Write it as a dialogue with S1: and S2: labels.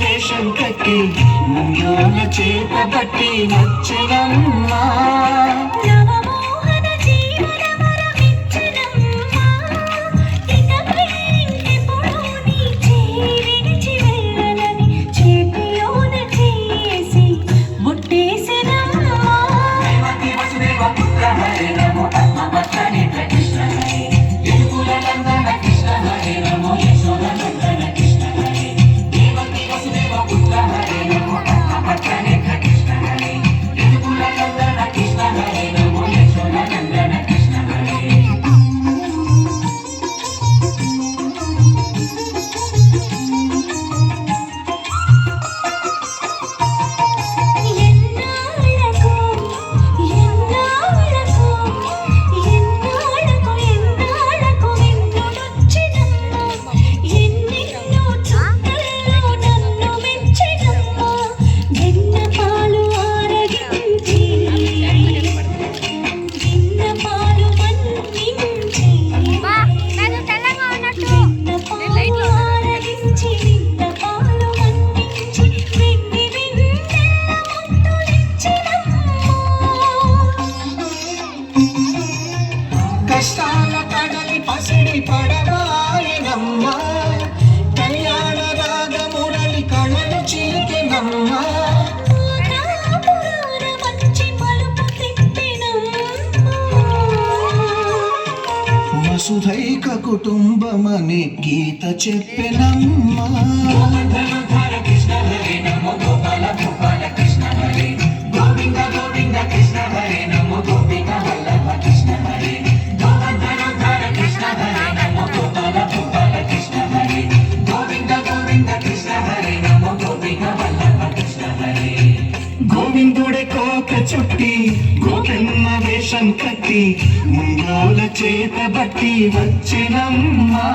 S1: వేషం కట్టి ముంగాల చేత బట్టి వచ్చనమ్మా
S2: నవమోహన జీవన వరమిచ్చనమ్మా ఇకపై ఇంకెప్పుడు నీ చేరిడిచి వెళ్ళనని చేతిలోన చేసి ముట్టేసినమ్మా
S1: దేవకి వసుదేవ పుత్ర హరే నమో పద్మపత్రని కృష్ణ హరే యదుకుల నందన కృష్ణ హరే నమో యశోద నందన కృష్ణ హరే దేవకి వసుదేవ పుత్ర హరే నమో పద్మపత్రని కృష్ణ హరే యదుకుల నందన కృష్ణ హరే నమో యశోద నందన కృష్ణ హరే కష్టాల కడలి పసిడి పడవాయనమ్మ కళ్యాణ రాగ మురళి కళలు చిలికెనమ్మ వసుధైక కుటుంబమని గీత చెప్పెనమ్మ కృష్ణ హరే నమో గోపాల గోపాల కృష్ణ హరే గోవింద గోవింద కృష్ణ హరే నమో గోపిక వల్లభ కృష్ణ హరే కృష్ణ హరే నమో గోపాల గోపాల కృష్ణ హరే గోవింద గోవింద కృష్ణ హరే నమో గోపిక వల్లభ కృష్ణ హరే గోవిందుడే కోక చుట్టి గోపెమ్మ వేషం కట్టి ముంగోల చేత బట్టి వచ్చినమ్మా